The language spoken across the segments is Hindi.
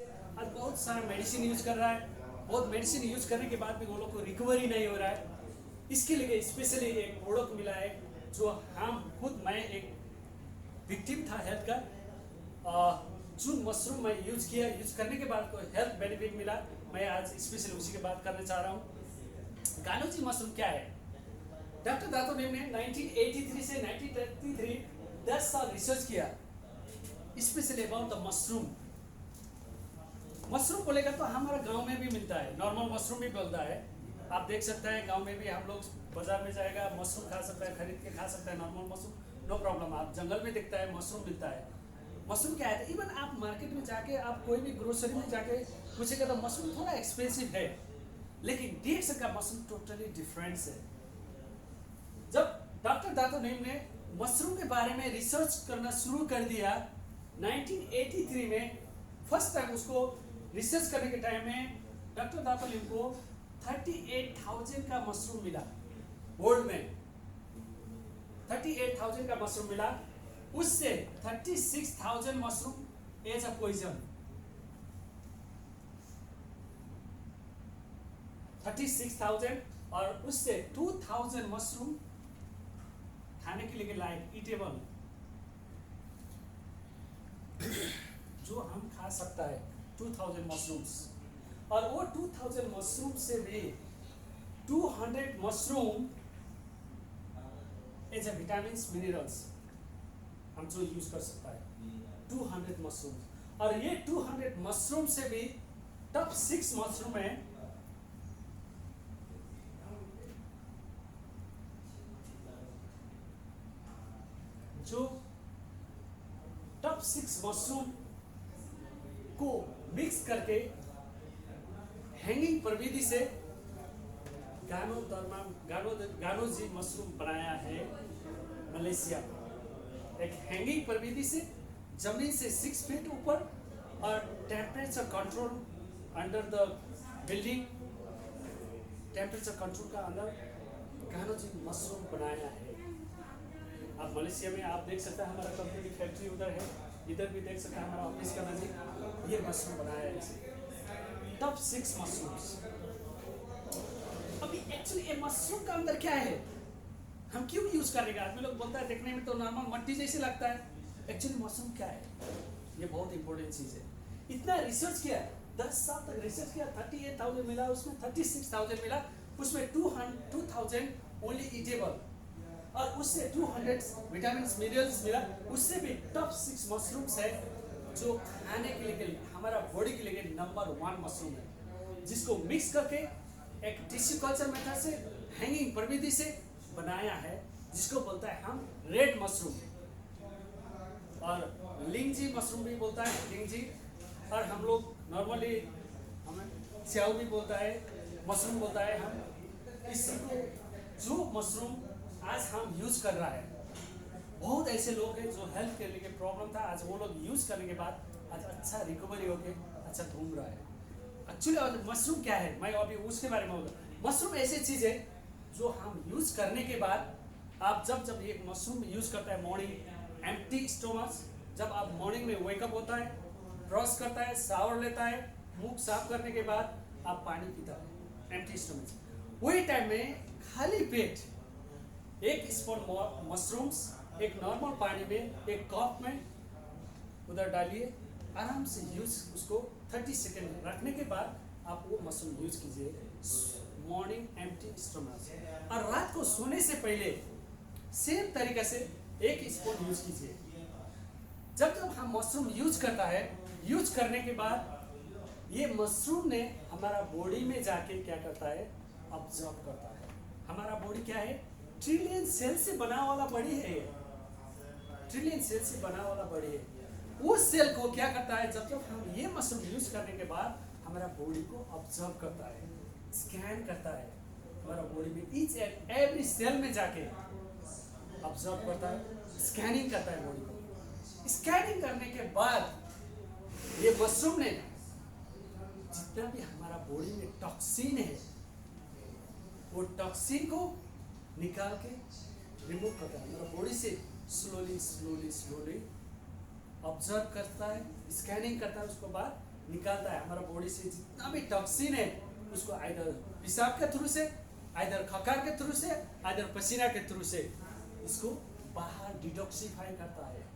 आज बहुत सारा मेडिसिन यूज कर रहा है, बहुत मेडिसिन यूज करने के बाद भी वो लोग को रिकवरी नहीं हो रहा है। इसके लिए स्पेशली एक प्रोडक्ट मिला है जो मैं एक विक्टिम था हेल्थ का। जो मशरूम मैं यूज करने के बाद कोई हेल्थ बेनिफिट मिला, मैं आज स्पेशली उसी की बात करना चाह रहा हूँ। गानोजी मशरूम क्या है? डॉक्टर दातो ने 1983 से 1933 10 साल रिसर्च किया specially about the mushroom. Mushroom बोलेगा तो हमारा गांव में भी मिलता है, नॉर्मल मशरूम भी मिलता है। आप देख सकते हैं गांव में भी हम लोग बाजार में जाएगा मशरूम खा सकता है, खरीद के खा सकता है नॉर्मल मशरूम, नो प्रॉब्लम। आप जंगल में दिखता है मशरूम मिलता है। मशरूम क्या है? इवन आप मार्केट में जाके आप कोई भी ग्रोसरी में जाके पूछेगा तो मशरूम थोड़ा एक्सपेंसिव है, लेकिन डीएक्स का मशरूम टोटली डिफरेंट है। जब डॉक्टर दातो नीम ने मशरूम के बारे में रिसर्च करना शुरू कर दिया 1983 में, फर्स्ट टाइम उसको रिसर्च करने के टाइम में डॉक्टर दातो नीम को 38,000 का मशरूम मिला वर्ल्ड में। 38,000 का मशरूम मिला, उससे 36,000 मशरूम एज अ पॉइजन, 36,000, और उससे 2,000 मशरूम खाने के लिए लायक ईटेबल जो हम खा सकता है 2,000 मशरूम्स। और वो 2,000 मशरूम से भी 200 mushroom as a vitamin minerals हम जो यूज कर सकता है 200 मशरूम। और ये 200 मशरूम से भी टॉप 6 मशरूम है जो टॉप 6 मशरूम को मिक्स करके हैंगिंग प्रविधि से गानोजी मशरूम बनाया है मलेशिया। एक हैंगिंग प्रविधि से जमीन से 6 फीट ऊपर और temperature control under the building, temperature control का अंदर गानोजी मशरूम बनाया है। आप मलेशिया में आप देख सकते हैं हमारा कंपनी की फैक्ट्री उधर है, इधर भी देख सकते हैं हमारा ऑफिस का नजीक ये मशरूम बनाया है। Top 6 mushrooms. अभी एक्चुअली ये मशरूम का अंदर क्या है, हम क्यों यूज करेंगे? आदमी लोग बोलता है देखने में तो नॉर्मल मट्टी जैसे लगता है, एक्चुअली मशरूम क्या है ये बहुत इंपॉर्टेंट चीज है। इतना रिसर्च किया, 10 साल तक रिसर्च किया, 38,000 मिला, उसमें 36,000 मिला, उसमें 2,000 ओनली ईटेबल, और उससे 200 विटामिन मिनरल्स मिला। उससे भी टॉप 6 मशरूम्स है जो खाने के लिए हमारा बॉडी के लिए नंबर 1 मशरूम है, जिसको मिक्स करके एक टिश्यू कल्चर मेथड से हैंगिंग प्रविधि से बनाया है, जिसको बोलता है हम रेड मशरूम, और लिंगजी मशरूम भी बोलता है, लिंगजी। और हम लोग नॉर्मली हमें स्याऊ भी बोलता है, मशरूम बोलता है हम इसी को। जो मशरूम आज हम यूज कर रहा है, बहुत ऐसे लोग हैं जो हेल्थ के लिए प्रॉब्लम था, आज वो लोग यूज करने के बाद आज अच्छा रिकवरी होके अच्छा घूम रहा है। एक्चुअली मशरूम क्या है मैं अभी उसके बारे में बोलूँ। मशरूम ऐसी चीज है जो हम यूज करने के बाद, आप जब ये मशरूम यूज करता है मॉर्निंग एम्प्टी स्टोमक, जब आप मॉर्निंग में वेकअप होता है, ब्रश करता है, शावर लेता है, मुंह साफ करने के बाद आप पानी पीता है एम्प्टी स्टोमक, वही टाइम में खाली पेट 1 स्पून मशरूम्स एक नॉर्मल पानी में एक कप में उधर डालिए, आराम से यूज उसको 30 सेकेंड रखने के बाद आप वो मशरूम यूज कीजिए मॉर्निंग एम्प्टी स्टोमक। और रात को सोने से पहले सेम तरीके से 1 स्पून यूज कीजिए। जब हम मशरूम यूज करता है, यूज करने के बाद ये मशरूम ने हमारा बॉडी में जाके क्या करता है, ऑब्जर्व करता है। हमारा बॉडी क्या है, ट्रिलियन सेल से बना वाला बॉडी है, ट्रिलियन सेल से बना वाला बॉडी है। वो सेल को क्या करता है, जब हम ये मशरूम यूज करने के बाद हमारा बॉडी को ऑब्जर्व करता है, स्कैन करता है, हमारा बॉडी में ईच एंड एवरी सेल में जाके ऑब्जर्व करता है, स्कैनिंग करता है बॉडी को। स्कैनिंग करने के बाद ये मशरूम ने जितना भी हमारा बॉडी में टॉक्सिन है, वो टॉक्सिन को निकाल के रिमूव करता है हमारा बॉडी से। स्लोली स्लोली स्लोली ऑब्जर्व करता है, स्कैनिंग करता है, उसके बाद निकालता है। हमारा बॉडी से जितना भी टॉक्सिन है उसको आइदर पेशाब के थ्रू से, आइदर खकार के थ्रू से, आइदर पसीना के थ्रू से इसको बाहर डिटॉक्सिफाई करता है।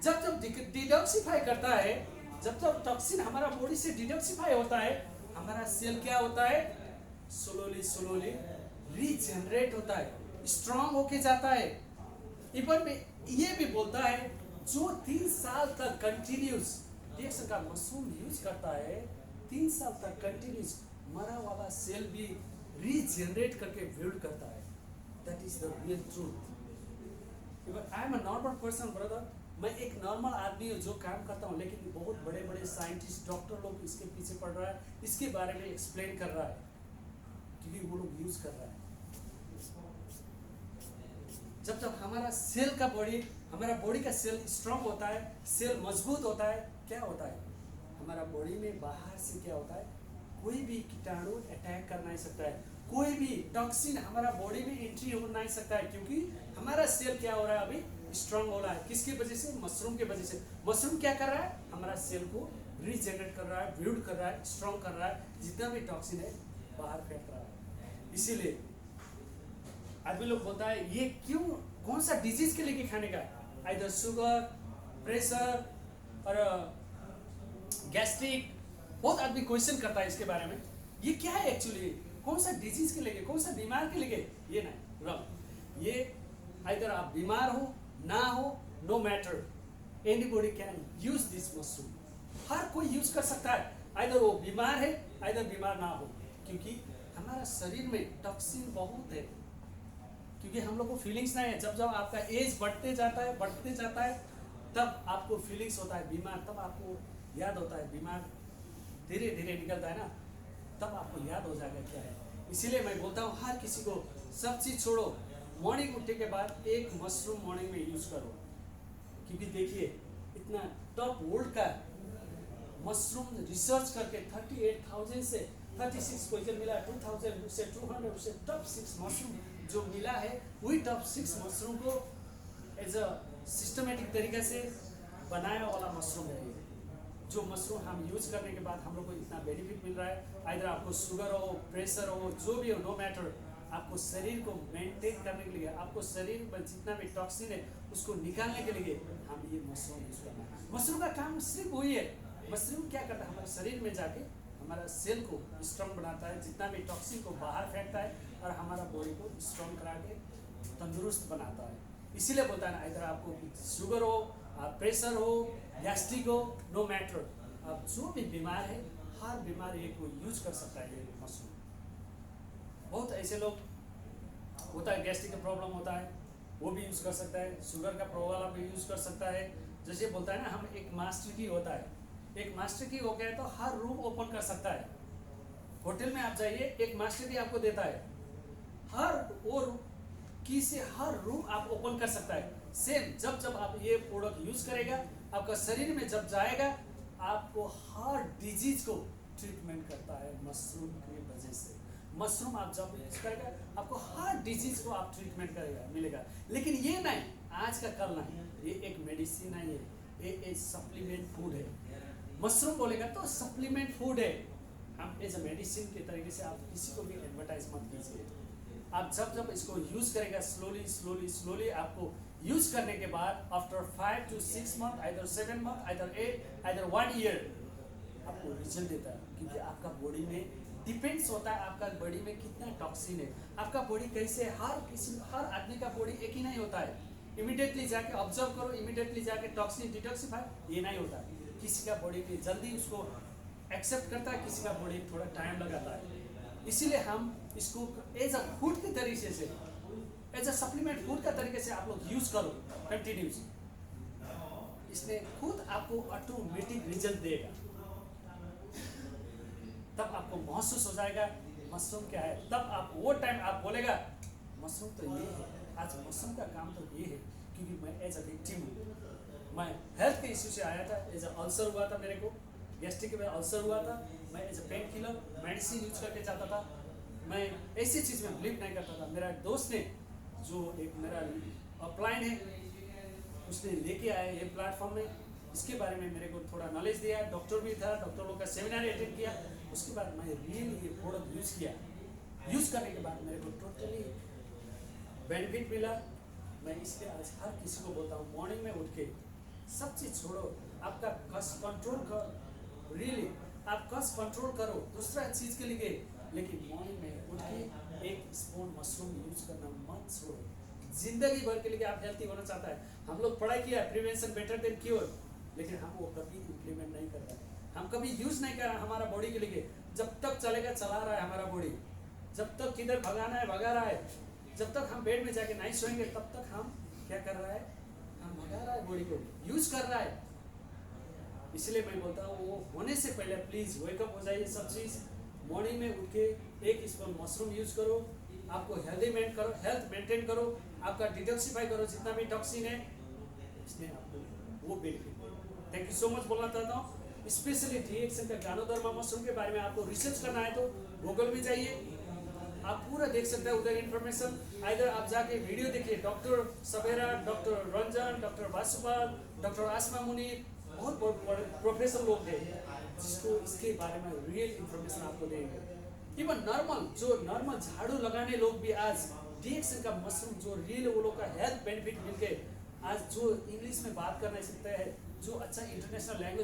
जब जब डिटॉक्सिफाई करता है, जब जब टॉक्सिन हमारा बॉडी से डिटॉक्सिफाई होता है, हमारा सेल क्या होता है, स्लोली स्लोली रीजनरेट होता है, स्ट्रांग होके जाता है। इवन में ये भी बोलता है जो 3 साल तक कंटिन्यूस रिएक्शन का मशरूम यूज करता है, 3 साल तक कंटिन्यूस मरा वाला सेल भी रीजनरेट करके बिल्ड करता है। That is the real truth. I am a normal person brother, मैं एक नॉर्मल आदमी हूँ जो काम करता हूँ, लेकिन बहुत बड़े बड़े साइंटिस्ट, डॉक्टर लोग इसके पीछे पड़ रहा है, इसके बारे में एक्सप्लेन कर रहा है, क्योंकि वो लोग यूज कर रहा है। जब जब हमारा सेल का बॉडी, हमारा बॉडी का सेल स्ट्रांग होता है, सेल मजबूत होता है, क्या होता है हमारा बॉडी में बाहर से क्या होता है, कोई भी कीटाणु अटैक कर नहीं सकता है, कोई भी टॉक्सिन हमारा बॉडी में एंट्री हो नहीं सकता है, क्योंकि हमारा सेल क्या हो रहा है, अभी स्ट्रांग हो रहा है। किसकी वजह से, मशरूम के वजह से। मशरूम क्या कर रहा है, हमारा सेल को रीजनरेट कर रहा है, बिल्ड कर रहा है, स्ट्रांग कर रहा है, जितना भी टॉक्सिन है बाहर फेंक रहा है। इसीलिए आदमी लोग बोलता है ये क्यों, कौन सा डिजीज के लिए खाने का, आइदर शुगर, प्रेशर और गैस्ट्रिक। बहुत आदमी क्वेश्चन करता है इसके बारे में, ये क्या है एक्चुअली, कौन सा डिजीज के लिए, कौन सा बीमार के लिए। ये नहीं रॉन्ग, ये आइदर आप बीमार हो ना हो, no matter, anybody can use this mushroom. हर कोई यूज कर सकता है, आइदर वो बीमार है आइदर बीमार ना हो, क्योंकि हमारा शरीर में टॉक्सिन बहुत है, क्योंकि हम लोग को फीलिंग्स नहीं है। जब जब आपका एज बढ़ते जाता है तब आपको फीलिंग्स होता है बीमार, तब आपको याद होता है बीमार धीरे धीरे निकलता है ना, तब आपको याद हो जाएगा क्या है। इसीलिए मैं बोलता हूँ हर किसी को सब चीज़ छोड़ो, मॉर्निंग उठने के बाद एक मशरूम मॉर्निंग में यूज करो, क्योंकि देखिए इतना टॉप वर्ल्ड का मशरूम रिसर्च करके 38,000 से 36 पोजीशन मिला, 2000 से 200 से टॉप 6 मशरूम जो मिला है, वही टॉप 6 मशरूम को एज अ सिस्टमेटिक तरीके से बनाया वाला मशरूम है। जो मशरूम हम यूज करने के बाद हम लोग को इतना बेनिफिट मिल रहा है, आइदर आपको शुगर हो, प्रेशर हो, जो भी हो, नो मैटर, आपको शरीर को मेंटेन करने के लिए, आपको शरीर में जितना भी टॉक्सिन है उसको निकालने के लिए हम ये मशरूम यूज करना है। मशरूम का काम सिर्फ वही है। मशरूम क्या करता है, हमारे शरीर में जाके हमारा सेल को स्ट्रांग बनाता है, जितना भी टॉक्सिन को बाहर फेंकता है और हमारा बॉडी को स्ट्रांग करा के तंदुरुस्त बनाता है। इसीलिए बोलता है ना, इधर आपको शुगर हो, प्रेशर हो, गैस्ट्रिक हो, नो मैटर, आप जो भी बीमार है हर बीमारी को यूज कर सकता है ये मशरूम। बहुत ऐसे लोग होता है गैस्ट्रिक का प्रॉब्लम होता है, वो भी यूज कर सकता है, शुगर का प्रॉब्लम भी यूज कर सकता है। जैसे बोलता है ना, हम एक मास्टर की होता है, एक मास्टर की हो गया तो हर रूम ओपन कर सकता है। होटल में आप जाइए, एक मास्टर की आपको देता है, हर वो की से हर रूम आप ओपन कर सकता है। सेम जब जब आप ये प्रोडक्ट यूज करेगा, आपका शरीर में जब जाएगा, आपको हर डिजीज को ट्रीटमेंट करता है मशरूम की वजह से। मशरूम आप जब यूज करेगा आपको हर डिजीज को आप ट्रीटमेंट करेगा मिलेगा। लेकिन ये नहीं आज का कल नहीं, ये एक मेडिसिन नहीं है, ये एक सप्लीमेंट फूड है। मशरूम बोलेगा तो सप्लीमेंट फूड है, हम एज अ मेडिसिन के तरीके से आप किसी को भी एडवर्टाइज मत कीजिए। आप जब जब इसको यूज करेगा स्लोली स्लोली स्लोली, आपको यूज करने के बाद after 5 to 6 month, either 7 month, either 8, either 1 year आपको रिजल्ट देता है। क्योंकि आपका बॉडी में डिपेंड्स होता है आपका बॉडी में कितना टॉक्सिन है, आपका बॉडी कैसे, हर आदमी का बॉडी एक ही नहीं होता है। इमीडिएटली जाके ऑब्जर्व करो, इमीडिएटली जाके टॉक्सिन डिटॉक्सिफाई, ये नहीं होता है। किसी का बॉडी में जल्दी उसको एक्सेप्ट करता है, किसी का बॉडी थोड़ा टाइम लगाता है। इसीलिए हम इसको एज अ फूड के तरीके से, एज अ सप्लीमेंट फूड का तरीके से आप लोग यूज करो कंटिन्यूस, इसने खुद आपको ऑटोमेटिक रिजल्ट देगा। तब आपको महसूस हो जाएगा मशरूम क्या है, तब आप वो टाइम आप बोलेगा मशरूम तो ये है, आज मशरूम का काम तो ये है। क्योंकि मैं एज अ विक्टिम हूँ, मैं हेल्थ के इश्यू से आया था, एज अ अल्सर हुआ था मेरे को, गैस्ट्रिक में अल्सर हुआ था, मैं as a painkiller medicine use करके जाता था, मैं ऐसी चीज़ में बिलीव नहीं करता था। मेरा एक दोस्त ने, जो एक मेरा अपलाइन है, उसने लेके आया ये प्लेटफॉर्म में, इसके बारे में मेरे को थोड़ा नॉलेज दिया। डॉक्टर भी था, डॉक्टर लोग का सेमिनार अटेंड किया। उसके बाद मैं रियली ये प्रोडक्ट यूज़ किया। यूज़ करने के बाद मेरे को टोटली बेनिफिट मिला। मैं इसलिए आज हर किसी को बोलता हूँ, मॉर्निंग में उठ के सब चीज़ छोड़ो, आपका कष्ट कंट्रोल करो। रियली आप कष्ट कंट्रोल करो दूसरा चीज़ के लिए, लेकिन मॉर्निंग में उठ के एक स्पून मशरूम यूज करना मत छोड़ो। जिंदगी भर के लिए आप हेल्थी होना चाहता है। हम लोग पढ़ाई किया प्रिवेंशन बेटर देन क्योर, लेकिन हम वो कभी इम्प्लीमेंट नहीं करता है, हम कभी यूज नहीं कर रहा हमारा बॉडी के लिए। जब तक चलेगा चला रहा है हमारा बॉडी, जब तक किधर भगाना है भगा रहा है, जब तक हम बेड में जाके नहीं सोएंगे तब तक हम क्या कर रहा है, हम भगा रहा है बॉडी को, यूज कर रहा है। इसलिए मैं बोलता हूँ वो होने से पहले प्लीज वेकअप हो जाइए। सब चीज मॉर्निंग में उठ के एक स्पून मशरूम यूज करो, आपको हेल्थ मेंटेन करो, आपका डिटॉक्सिफाई करो जितना भी टॉक्सिन है, इसमें आपको वो benefit. Thank you so much बोलना चाहता हूँ। स्पेशली डीएक्सन का गानोडर्मा मशरूम के बारे में आपको रिसर्च करना है तो गूगल में जाइए, आप पूरा देख सकते हैं उधर इन्फॉर्मेशन। इधर आप जाके वीडियो देखिए, डॉक्टर सवेरा, डॉक्टर रंजन, डॉक्टर वासुपाल, डॉक्टर आसमा मुनि, बहुत बड़े प्रोफेसर लोग थे जिसको इसके बारे में रियल इन्फॉर्मेशन आपको देंगे। इवन नॉर्मल झाड़ू लगाने लोग भी आज डीएक्सन का मशरूम जो रियल वो लोग का हेल्थ बेनिफिट मिल के आज जो इंग्लिश में बात करना सीखते हैं, जो अच्छा इंटरनेशनल लैंग्वेज